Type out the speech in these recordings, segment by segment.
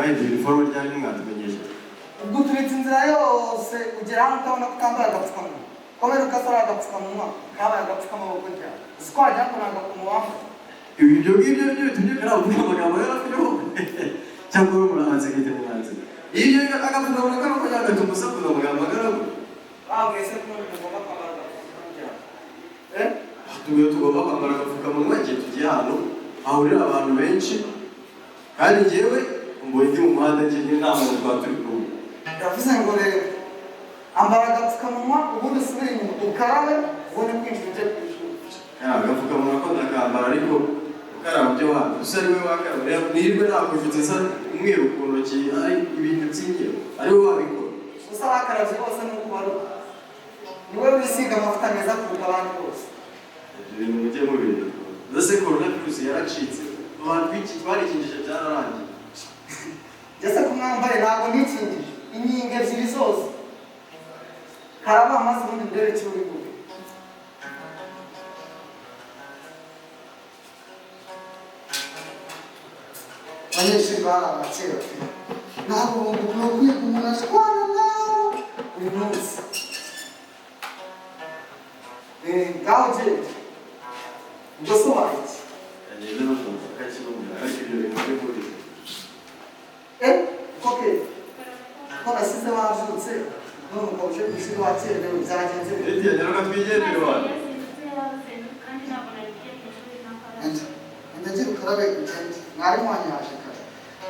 mwahindura iniforume ryari mwatumenyesha ubwo turitse inzira yose ugera hano ukabona ko utambaye agapfukamunwa komera ukasara agapfukamunwa kabaye agapfukamunwa kurya uzi ko wagira ngo ni agapfukamunwa wambaye ibyo ngibyo byo bitumye karavuga amagambo y'abafiteho cyangwa uri umuhanzi nk'ite muhanzi ibyo agapfukamunwa kano ko yagatuma usakuza amagambo agaragara bambwese ko tugomba kwambara agapfukamunwa tugomba kwambara agapfukamunwa igihe tugiye ahantu hahurira abantu benshi kandi njyewe mbonye ndi mu muhanda ngiye inama twaba turi kumwe yavuze ngo rero ambara agapfukamunwa ubundi usubire inyuma ukarabe ubone kwinjira ujye ku ishuri agapfukamunwa ko ndakambara ariko ukaraba ibyo wanga gusa ari we wakaraba nirwe nakujutse nsa umweru ku ntoki ari ibintu by'ingero ari we wabikora gusa bakarabye bose nuko baruka ni we wisiga amavuta meza kuruta abandi bose ibyo bintu mujye mubireba ndetse korona virusi yaracitse abantu b'iki barikingije byararangiye jese ko mwambaye ntabwo nikingije inkingo ebyiri zose karaba amazi ubundi ndebe icyo uri bube abanyeshuri bari abakera ntabwo bumva kwiga umuntu ashwana nawe buri munsi ngaho ugende ubwo se waye iki agenda no kumva akakibumvira ariko ibyo bintu byo muri koke ko nasize wazutse none ukaba uje ku ishuri wakerewe byagenze bite rero ko twigendere wanyu ndagira ukarabe ugende mwarimu wanyu yaje kare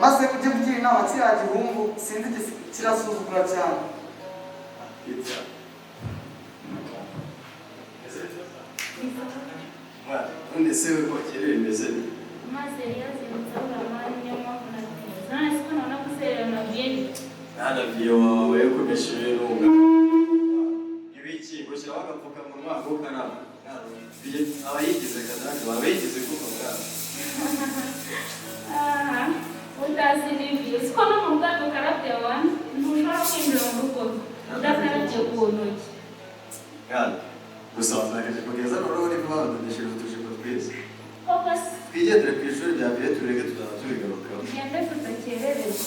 maze ujye kugira inama kiriya gihungu sinzi kirasuzugura cyane undi se we ko kirere bimeze maze yazindutse uramani niyo mpamvu natinze none siko nabona guserera nabyeni nanaviye wawe yo kubishyura irunga ibiki gushyiraho agapfukamunwa ko karaba abayigize kadake babayigize kuko ngaba utazi n'ibyo siko no mu bwato karabye abantu ntushobora kwinjira mu rugo udakarabye ku ntoki gusa wazagaje kugeza noneho niba badodesheje utujipo twiza koko twigendere ku ishuri ryavuye tureke tuzaba tubigarukaho tugende tudakerereza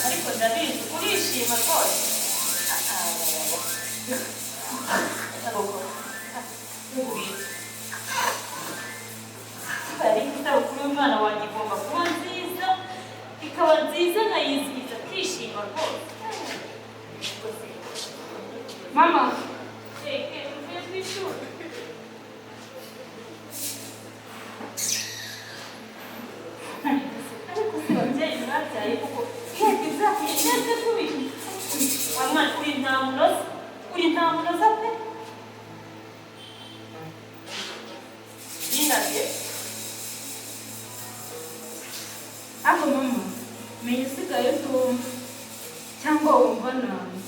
ariko ndabizi urishima rwose isabukuru y'umwana wanjye igomba kuba nziza ikaba nziza nkayizihiza akishima rwose mama uvuye ku ishuri ariko si babyeyi mwabyaye kuko iheka izahiye neza kubiri wamwana uri nta munoza pe yinabye ako mama menya usigaye utumva cyangwa wumva nabi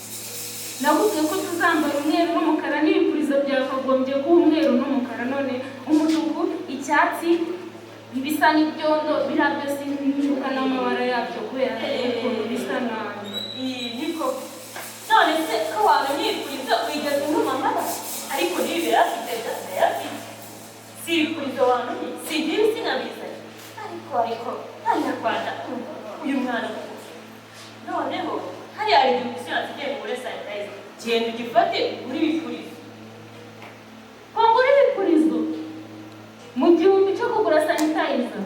navuze ko tuzambara umweru n'umukara n'ibipurizo byakagombye kuba umweru n'umukara none umutuku icyatsi ibisa n'ibyondo biriya byose n'imyuka n'amabara yabyo kubera ukuntu bisa nabi niko none se ko wamenye ibipurizo wigeze unyuma amabara ariko niba birafite ndayafite si ibipurizo wamenye si iby'ibi sinabizanye ariko abanyarwanda uyu mwana noneho hariya hari igihe usiranse ugiye kugura sanitayiza genda ugifate ugure ibipurizo kongura ibipurizo mu gihumbi cyo kugura sanitayiza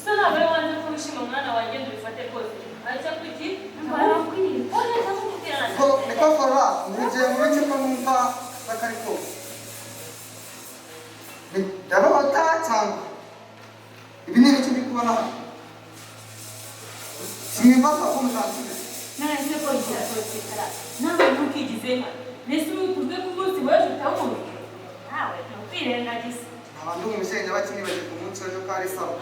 so ntabwo ari wanze ko wishima umwana wanjye ngo ubifate rwose aracya kwiki barakwiye neza kumubwira na niko fora ngiye muri cyo numva bakariko ndabota cyangwa ibi ni ibiki bikubona simbaza ko muzansubiza none se ko cyakora nawe ntukigize nese ubuzwe ku munsi w'ejo utamuye nawe ntukwirengagize abantu mu musenge bakinibaje ku munsi w'ejo ko ari sawa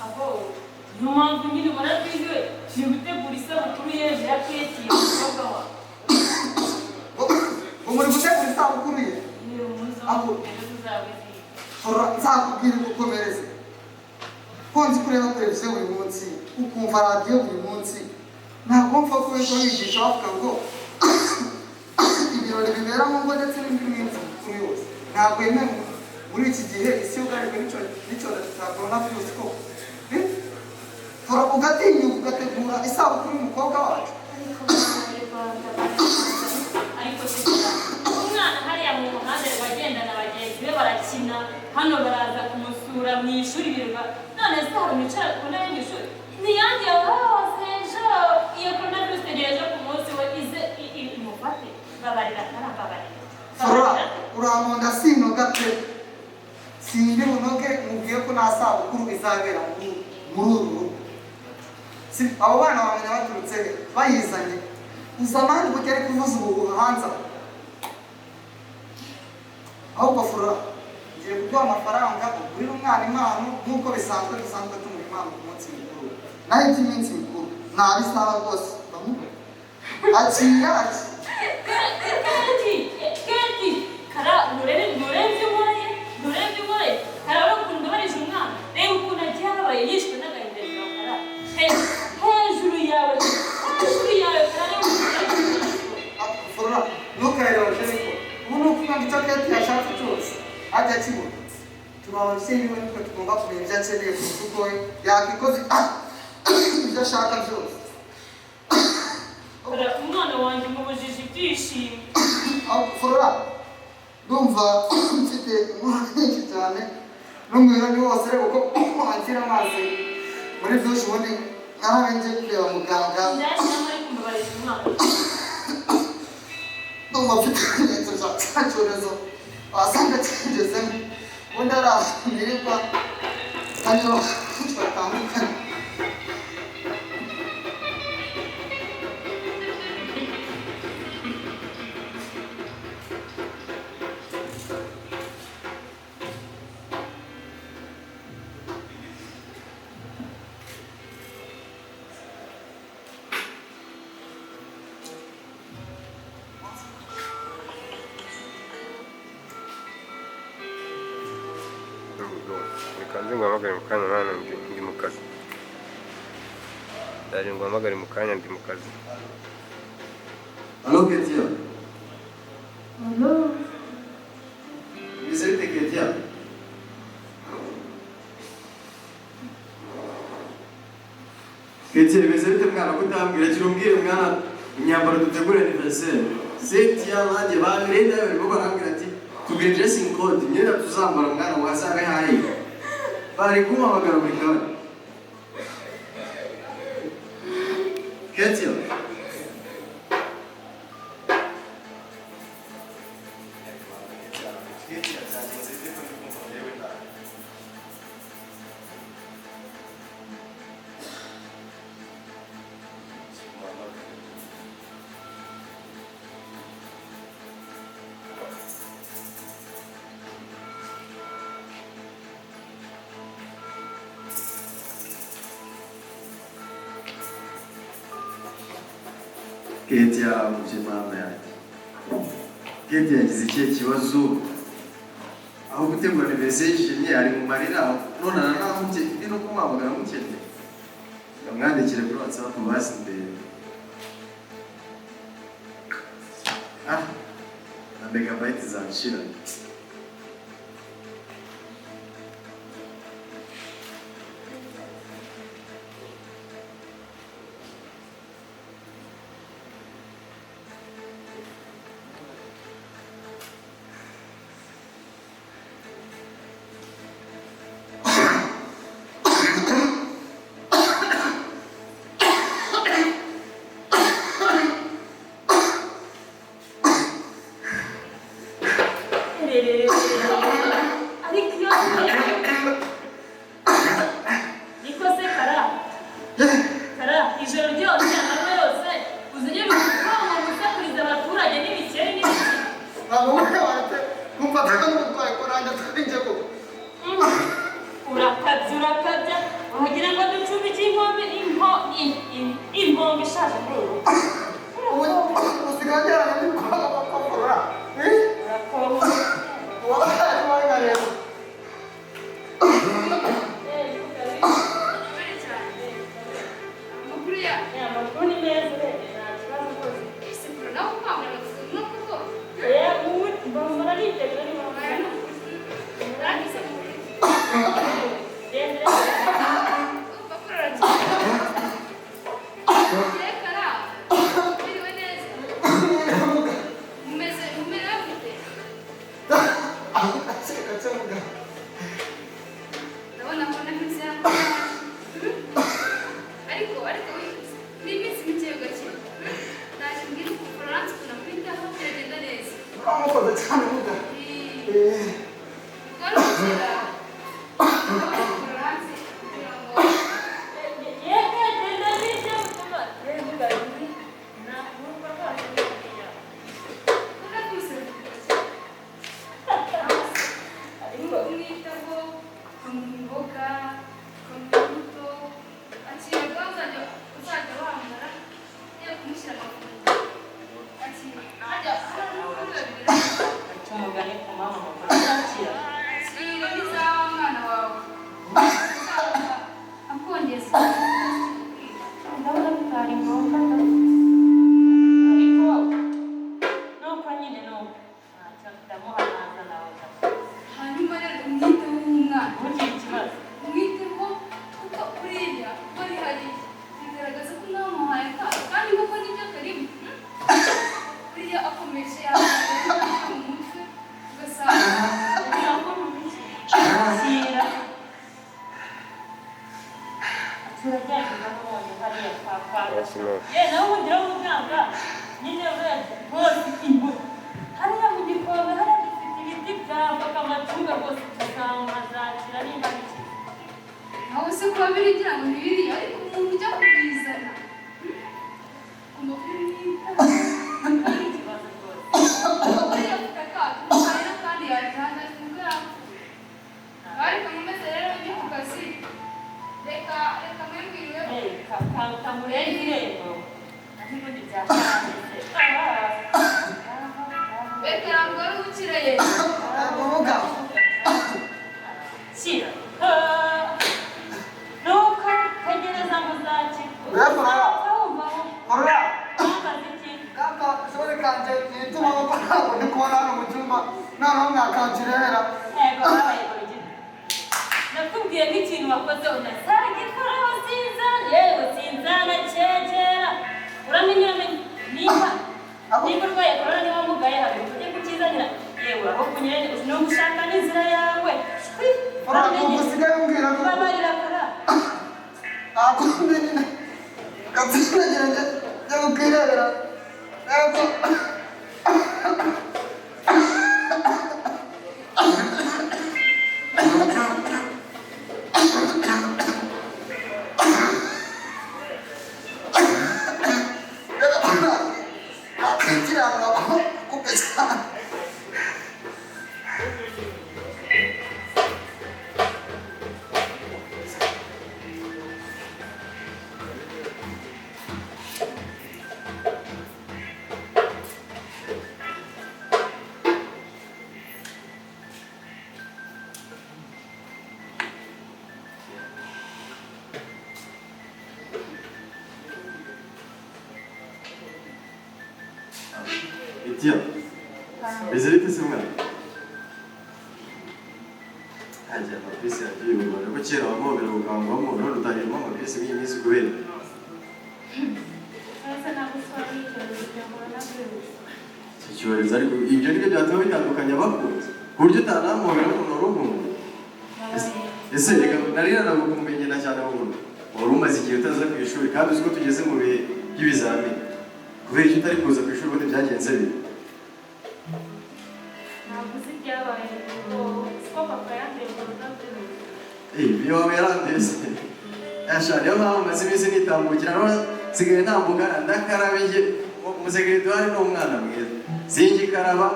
aho niyo mpamvu nyine ubona twiziwe ni gutegura isabukuru y'ejo ya keki y'umukobwa wawe ngo muri gutegura isabukuru ye niyo umunsi aho ejo tuzawizihiza fora nzakubwira gukomereza konzi kureba televiziyo buri munsi ukumva radiyo buri munsi ntabwo mfa ko ejo bigisha bavuga ngo ibirori bibera mu ngo ndetse n'indi minsi mikuru yose ntabwo yemewe muri iki gihe isi yugarijwe n'icyorezo cya coronavirus koko ugatinyuka ugategura isabukuru y'umukobwa wacu ariko umwana hariya mu muhanda bagenda na bagenzi be barakina hano baraza kumusura mu ishuri birirwa none se hari umwicara ku ntebe y'ishuri niyange hose ejo iyo coronavirus tegereje ku munsi we ize imufate babarira Flora uramonda sinoga pe sindi bunoge mubwiye ko nta sabukuru izabera muri uru rugo abo bana bamenya baturutse bayizanye uzamani bugere kuvuza ubu hanze ahubwo Flora ngiye kuduha amafaranga ugurira umwana impano nk'uko dusanzwe tumuha impano ku munsi mukuru naho iby'iminsi mikuru ntabisaba rwose akira Keti kara nurenze umore kara urukundo barije umwana reba ukuntu agiye ababaye yishwe n'agahinda kara hejuru yawe kara Flora ntukarebe ariko ubu ni ukuvuga ngo icyo Keti yashatse cyose ajya akibona turi ababyeyi we nitwe tugomba kumenya ibyo akeneye kuko we yakikoze ibyo ashaka byose umwana wanjye mubujije ibyishimo Flora ndumva mfite inkuru nyinshi cyane n'umwirondoro wose reba uko wagira amazi muri byinshi ubundi narabe ngiye kureba muganga ndumva mfite ibimenyetso bya cya cyorezo wasanga kigezemo ubundi ari ahantu nirirwa hariho batandukanye Kanzi nguhamagare mu kanya mwana ndi mu kazi. Ndaje nguhamagare mu kanya ndi mu kazi. Allo Ketia. Allo. Bimeze bite Ketia? Ketia bimeze bite mwana kutambwira kirumbwire mwana imyambaro dutegura anniversaire. Setia nanjye bamirenda barimo barambwira ati tugire dressing code imyenda tuzambara mwana wasabe hayi. Bari kumpamagara buri kanya. Ketia. Ketia mama yanjye. Ketia yagize ikihe kibazo aho gutegura anniversaire yishimye ari mu marira none naramutse ndi no kumwamagara mukene ngamwandikire kuri WhatsApp basi mbere na megabyte zanshira urakoze cyane muga. Tiens, les élèves c'est moi. Aja, tapi saya tu, kalau kecil awak mau berlaku kamu mau, lalu tanya mau, tapi sini sukuin. Sesuai dari ini jadi kita tahu itu bukannya waktu. Kurang tanah mau berlaku normal. Ese reka nari narabuka umumenyera cyane mu wari umaze igihe utaza ku ishuri kandi uzi ko tugeze mu bihe by'ibizamini kubera icyo utari kuza ku ishuri ubundi byagenze bite biba yarandese ashaka niyo mpamvu maze iminsi nitambukira none nsigaye ntambukana ndakarabije umusekeretari ni umwana mwiza singikaraba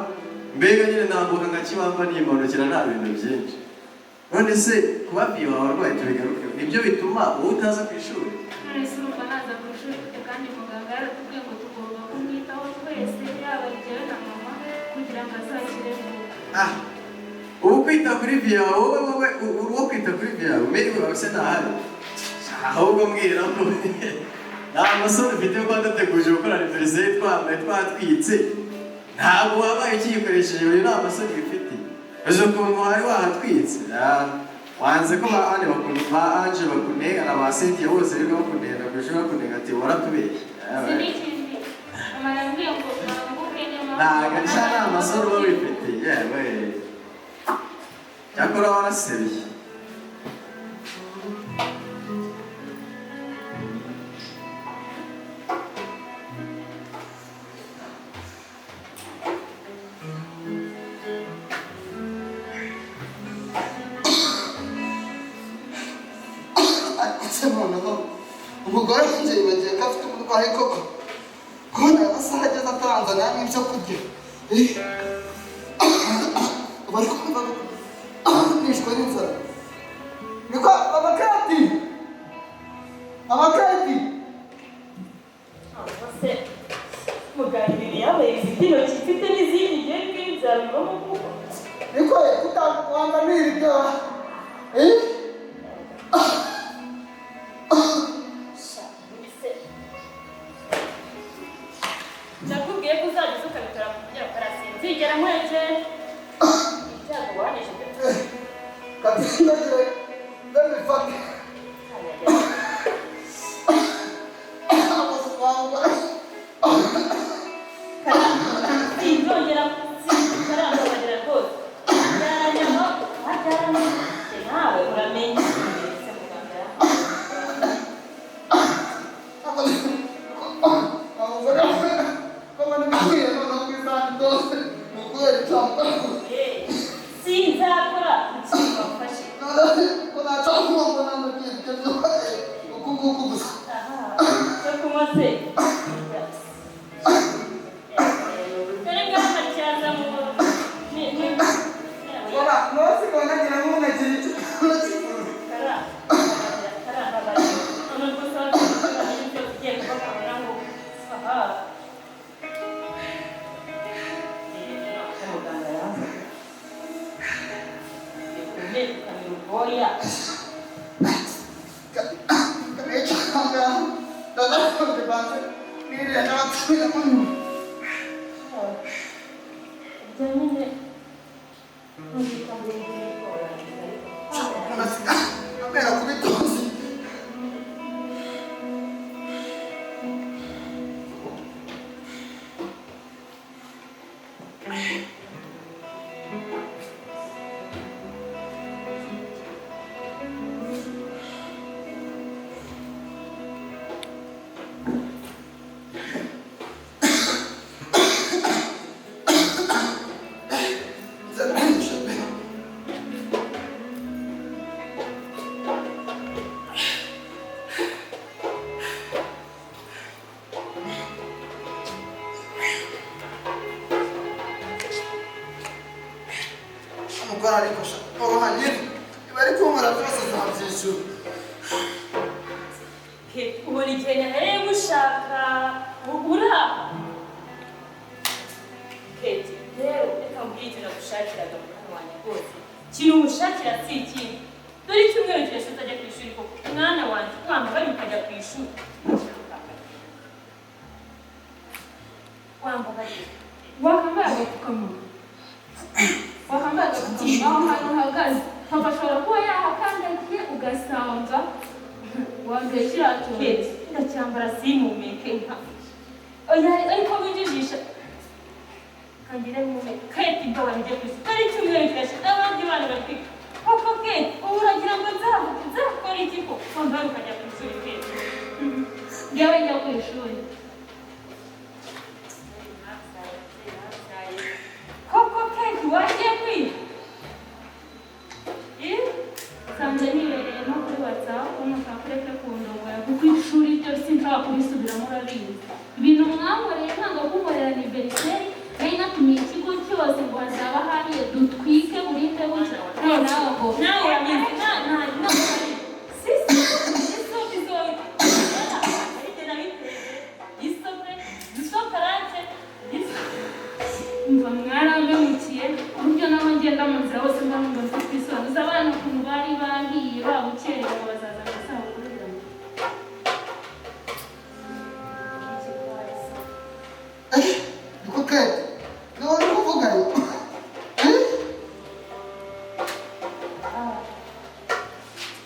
mbega nyine ntambuka nkakibamba nimbanukira nta bintu byinshi none se kubabwira abarwayi tubigaruke nibyo bituma wowe utaza ku ishuri nonese urumva naza ku ishuri kandi muganga yaratubwiye ngo tugomba kumwitaho twese yaba jyewe na mama kugira ngo azakire vuba ubu kwita kuri viyawe wowe uwo kwita kuri viyawe umenya wawe se ntahari ahubwo mbwira ko nta masoni ufite yo kuba duteguje gukora aniveriseri twambaye twatwitse ntabwo wabaye ukiyikoresheje uyu nta masoni bifite uzi ukuntu wari wahatwitse wanze ko ba Anje bakunenga na ba Cynthia bose rero bakunenga kurusha bakunenga ati waratubeshye sinikindi mama yambwiye ngo baramubwiye nyuma ntabwo nshya nta masoni uba wifitiye yewe cyakora warasebye umugore winjiye bagiye ko afite umurwayi koko kubona amasaha ageze atanzaniya n'ibyo kurya bari kumva nishwe n'inzara niko abakati se muganira yabaye izitiro kifite n'izindi ngenge byabivamo kuko niko kutawangamira ibyo nakubwiye ko uzajya uza ukabikora kugira ngo arasinzigera nkwegere ibyago waneje kabyinagire bemifate sinzongera karangabagira rwose byaranyama wabyaranye nawe uramenye ndetse muganga sinzakora ikintu wafashe cyo kunywa se dore ngana cyaza mu ubona igihe nahereye gushaka ubura Kate rero reka mbwira ikintu nagushakiraga mu kanwa wanjye rwose kintu umushakira si ikindi dore icyumweru kirashe utajya ku ishuri koko mwana wanjye wambaye ukajya ku ishuri wambaye wakambaye agapfukamunwa aho hantu uhagaze papa ashobora kuba yahakandagiye ugasanga wambaye kiriya Kate ndacyambara simumeke nka ariko winjijisha kangira mumeke Kate ibyo wanjye ku isi dore icyumweru kirashe abandi bana bari kwiga koko Kate ubu uragira ngo nzakora iki ko wambaye ukajya ku ishuri Kate njyewe njya ku ishuri koko Kate wagiye kwiga nsanze nibereye no kuri WhatsApp mukakureke kundongora kuko ishuri ryo sinshaka kubisubiramo urabizi ibintu mwankoreye ntabwo kunkorera aniveriseri nari natumiye ikigo cyose ngo hazaba hariye dutwike burinde bucya noneho ngo nawe urabizi umva mwarambemukiye ku buryo naho ngenda mu nzira hose mba numva mfite isoni uzi abana ukuntu bari bahiye babukereye ngo bazaza agasabukuru biramo niko Kate niba uri kuvuga yo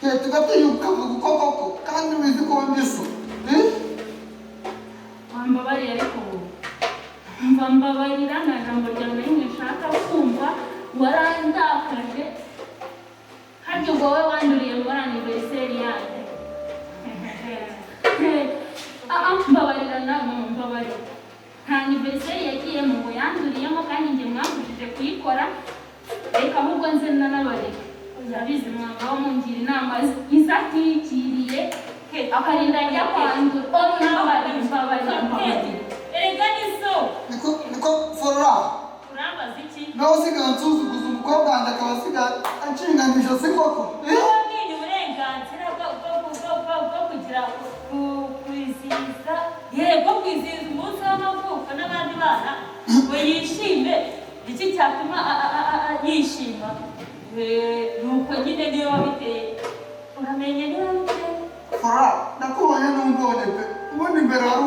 Kate ugatinyuka uvuga uko koko kandi wizi ko wumvise wambabariye ariko mva mbabarira nta jambo ryawe na rimwe nshaka kumva warandakaje harya ubwo wowe wanduriye muri aniveriseri yanjye mbabarira nawe mbabarira nta aniveriseri yagiyemo ngo yanduriyemo kandi njye mwafashije kuyikora reka ahubwo nze nanabareka urabizi mwaba mungira inama izatwikiriye akarinda ajya kwandura erega ni so niko Flora urambaza iki nawe usigaye nsuzuguza umukobwa wanjye akaba asigaye anshinganisha si koko wabwiye uburenganzira bwo kugira kwizihiza yego kwizihiza umunsi w'amavuko n'abandi bana ngo yishime iki cyatuma yishima nuko nyine niyo wabiteye uramenye niyo wabiteye Flora nakubonye n'umbonye pe ubundi mbere wari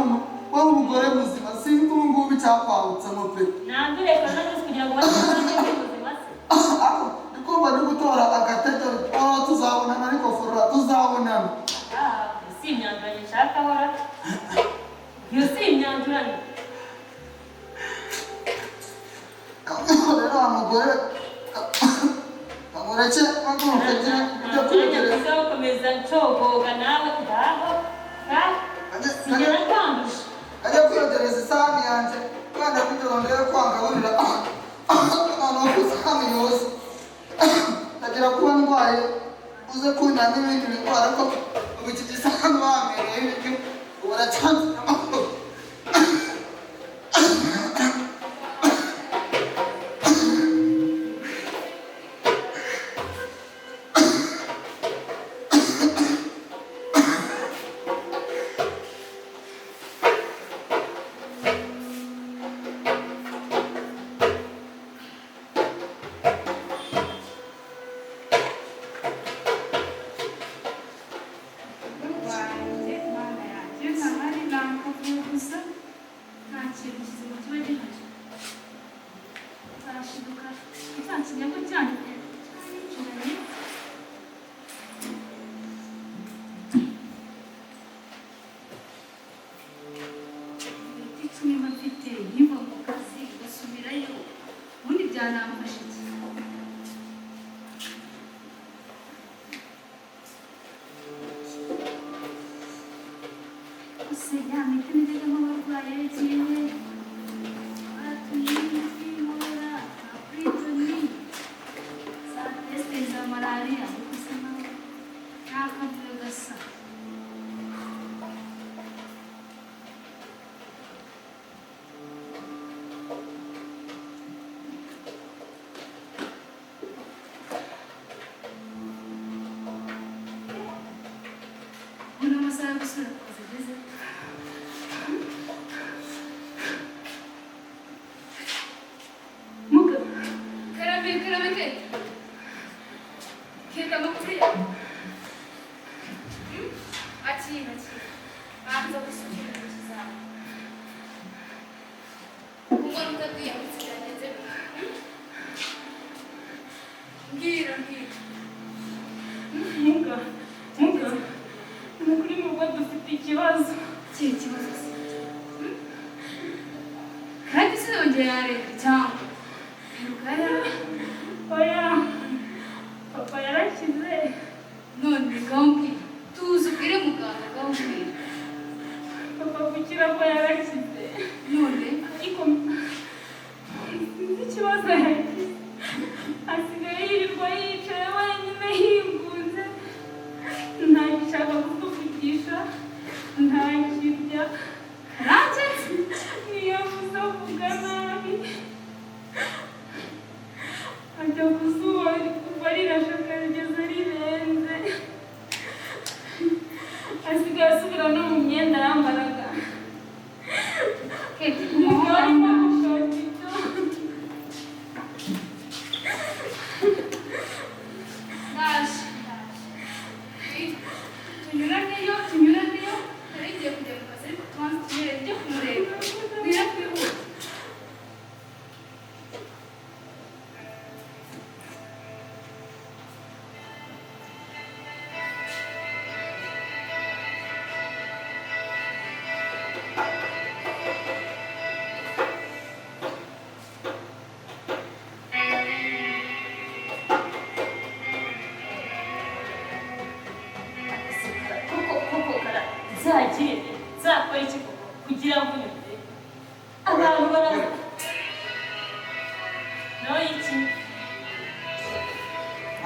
umugore muzima sinzi ubu ngubu icyakwawutsemo pe ntabwo reka none kugira ngo bazabone ubuzima se ako ndikumva ndi gutora agatetero tuzabonana ariko Flora tuzabonana si imyanzuro nshaka hora iyo si imyanzuro rero umugore kamureke magurukagira ibyo kwigereza ukomeza ncogoga nawe ngaho sigera kwandusha ajya kwiyogereza isahani yanjye kandi kugira ngo ndebe kwangabonera noneho ku isahani yose ndagira kuba ndwaye uze kunywa n'ibindi bindwara ko ubu iki gisahani wamenyeye ibiryo ubu uracyanze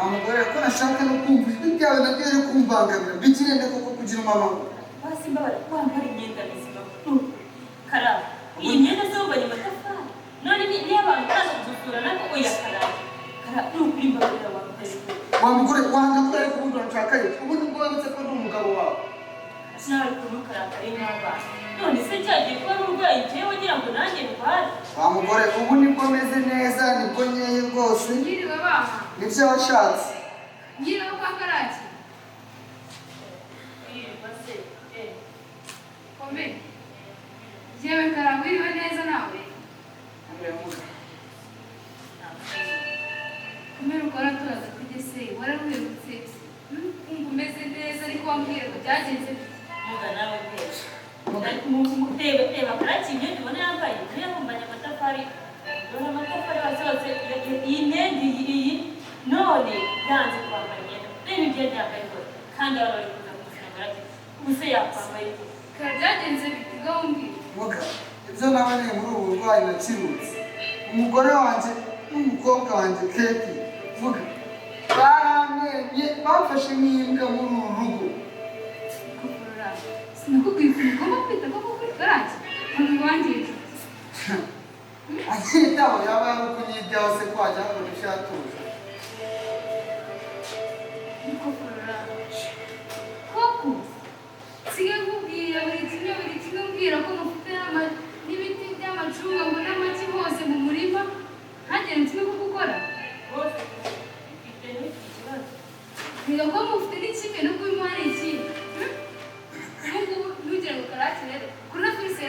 Amugore ko nashaka no kumva ijwi ryawe naryo riri kumbangamira mbigirende koko kugira umama basi mbabara kwambara imyenda mizima karaba iyi myenda se wumva ni amatafari none niyo abantu baza kudusura nako oya karaba ni ukuri mbabarira wa mugore wanga ko ari kuvuga nshaka ye ubu nibwo wabutse ko ndi umugabo wawe nawe kumukaraba ari n'abana none se cyagiye kuba n'urwayi njyewe wagira ngo nanjye ndware wa mugore ubu nibwo meze neza nibwo nyeye rwose Ngiriwe baba. nibyo washatse Ngiriwe kwa Karaki. Kombe. Jewe karangwiriwe neza nawe. Kumera ukora turaza kugese wararwirutse. Umeze neza ariko wambwira ko byagenze muga nawe kwera reba Karaki imyenda ubona yambaye niyo yakumbanye amatafari dore amatafari yose iyi myenda iyi none yanze kwambara imyenda reba imyenda yambaye rwose kandi abantu bari kuza kumusura Karaki ubuse yakwambaye kara byagenze biti gahungira. muga ibyo naboneye muri ubu burwayi nakirutse umugore wanjye n'umukobwa wanjye Keti muga baramenye bafashe nk'imbwa muri uru rugo Kukurura. Sinakubwiye ko ugomba kwita ko kuri Karaki. Ntabwo wangije. akitaho yaba ari ukunyiryaho se ko wajya ngo nishatuza Kukurura. Koko. Sigaye nkubwira buri kimwe mbwira ko mufite n'ibiti by'amacunga ngo n'amaki hose mu murima ntagire kimwe ko gukora. rwose ifite n'iki kibazo Niga ko mufite n'ikimwe no kubimuha ari ikindi. N'ubu ntugire ngo Karaki rero kuri na twese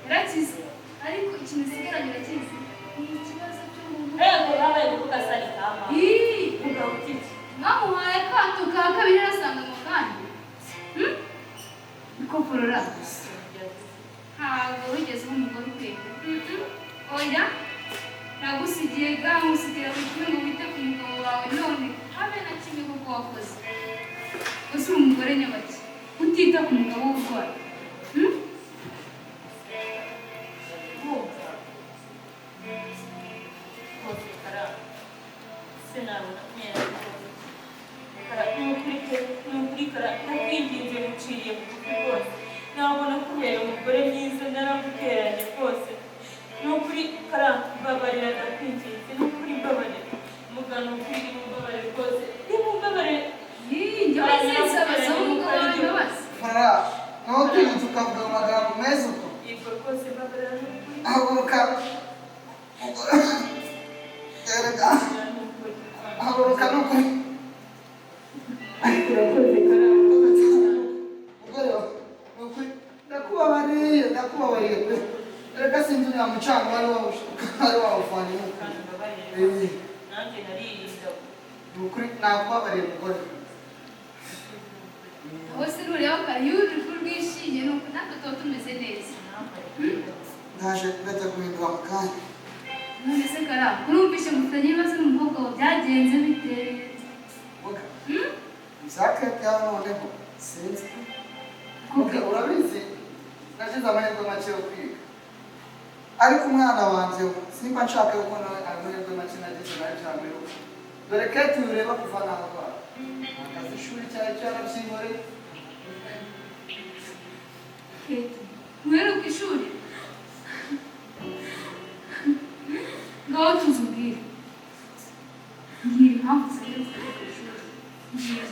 yarakize ariko ikintu usigaranye urakizi ni ikibazo cyo mu mutwe. rego habaye kuvuga sari kama Ii mugabo utiki mwamuhaye akato ka kabiri arasanga mu kandi. Kukurura. Ntabwo wigeze uba umugore ukwiye. Oya nagusigiye gamusigira buri kimwe ngo wite ku mugabo wawe none habe na kimwe kuko wakoze gusa uri umugore nyabaki utita ku mugabo w'urwaye. bumva rwose Karaki se nabona kumera Karaki n'ukuri Karaki nakwinginze muciriye bugufi rwose nabona kubera umugore mwiza naraguteranye rwose n'ukuri Karaki mbabarira ndakwinginze n'ukuri mbabarira mugana ukuri mbabarira rwose nimumbabarire Njyewe sinsabasa umugabo wawe imbabazi. fara naho twinjye ukavuga amagambo meza uko yego rwose mbabarira n'ukuri haguruka erega haguruka n'ukuri urakoze Karaki umugore wawe n'ukuri ndakubabariye pe erega sinzi uriya mucanga wari wawuvanyemo kandi mbabarire nanjye naririnda n'ukuri nakubabariye mugore Aho se nureba Kariyuri rwishimye nuko natwe tuba tumeze neza. ndaje ndajya guhindura mu kanya None se Karaki urumvishe mufitanye ibibazo n'umukobwa wawe byagenze bite? muga bizakete hano noneho sinzi muga urabizi nagize amahirwe make yo kwiga ariko umwana wanjye simba nshaka yuko nawe amahirwe make nagize nawe cyangwa dore Keti ureba kuva narwara akazi ishuri cyari cyarabyihoreye Keti, uheruka ishuri? Ngaho tuzubwire. Mbwira impamvu uheruka ishuri. Mbwira.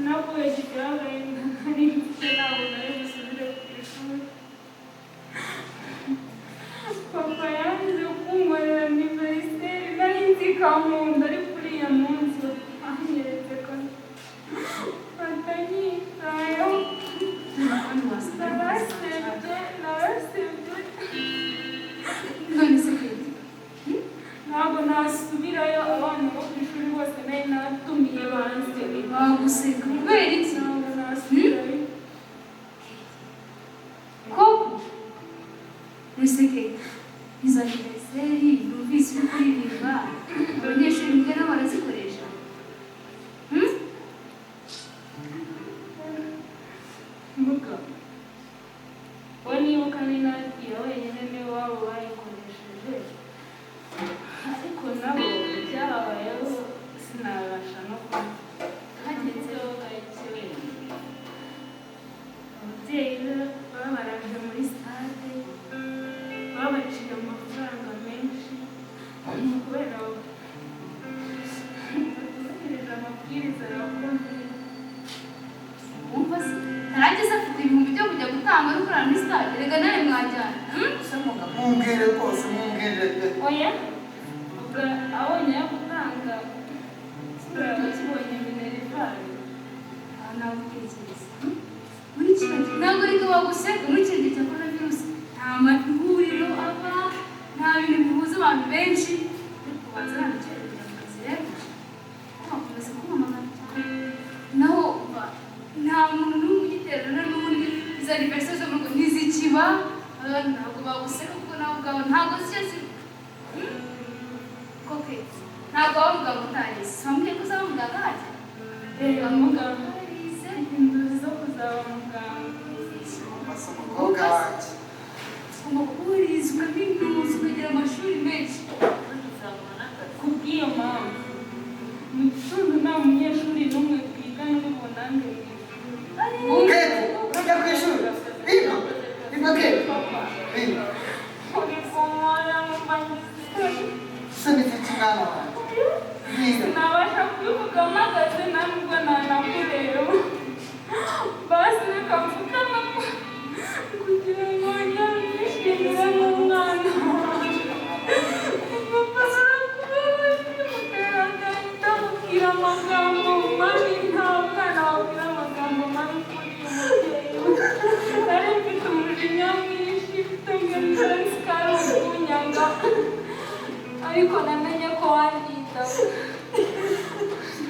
nakuye ikibaye nari mfite ntabwo nari busubire ku ishuri papa yanze kunkorera aniveriseri nari nzi kamunda ari kuri iyo munsi anyeretse ko atanyitayeho narasebye None se Keti, ntabwo nasubirayo abana bo ku ishuri bose nari natumiye banze baguseka kubera iki? ntabwo nasubirayo Koko? None Keti, izo aniveriseri numvise uri kuririmba abanyeshuri mbwe nabo barazikoresha. mbuga we nibuka ni nagiye wenyine niwe wabo bayikoresheje babaciye amafaranga menshi kubera kubahiriza amabwiriza ya covid. Wumva se ntarageze afite ibihumbi byo kujya gutanga no kurara muri stade rega nawe mwajyana mumbwire rwose mumbwire pe. Oya ubwo abonye yo gutanga kibonye minerivare nawe utekereza muri kino gihe ntabwo reka baguseka muri kino gihe cya korona virusi nta mahuriro aba nta bintu bihuza abantu benshi ariko baza ntabikereza mu kazi rero bakomeza kumamagana cyane naho nta muntu n'umwe ugiterana n'undi izo aniveriseri zo mu rugo ntizikiba ntabwo baguseka kuko nawe ubwawe ntabwo zigeze koke ntabwo bavuga ngo utagize bambwiye ko uzaba muganga hajya muganga inzozi zo kuzaba muganga. Umukobwa wanjye ugomba kuburiza ukaminuza ukagira amashuri menshi kubw'iyo mpamvu mu gitondo nta munyeshuri n'umwe twiga n'ubunande Kate urajya ku ishuri biga Kate biga se nifite umwana wanjye biga nabasha kubivuga mpagaze ntabwo nanakureba basi reka mvugana kugira ngo njye nishimire n'umwana ndamubwira amagambo mabi nta mwana wabwira amagambo mabi kuri uyu mubyeyi nari mfite umujinya mwinshi mfite ngendansi kari ukunyanga ariko namenye ko wanyitaho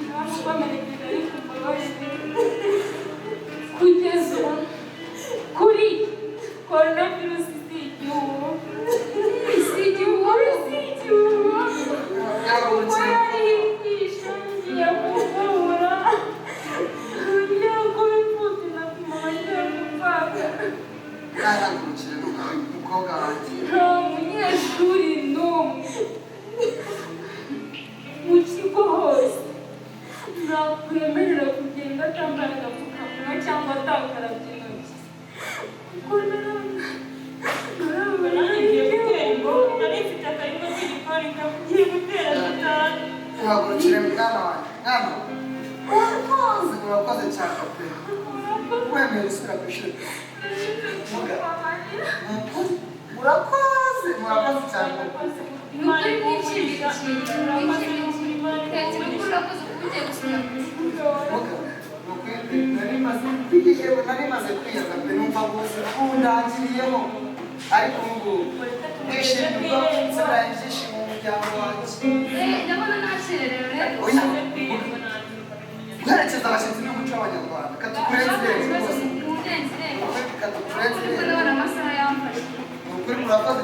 ntabwo amenyereje ariko mbabarire kugeza ubu kuri korona virusi si igihugu kuko yarihisha ngiye kuvura ngiye kuba imfubyi na mama ngiye gupfaka yarahagurukije umukobwa wanjye nta munyeshuri n'umwe mu kigo hose ntakwemerera kugenda atambaye agapfukamunwa cyangwa atakarabye intoki kuko uhagurukire mwana wanjye mwana urakoze cyane pe wemeye gusubira ku ishuri murakoze cyane ni ukuri mwishimira ikintu mwishimira ikintu urakoze kuba ugiye gusura nari maze kwiyaza pe numva bose kundangiriyeho ariko ubu nishimiye ko nsigaye ibyishimo mu muryango wanjye ndabona nakererewe rero oya guherekeza abashyitsi n'umuco w'abanyarwanda katukurenze rwose murenzi rero katukurenze ariko ndabona amasaha yamfashe ni ukuri murakoze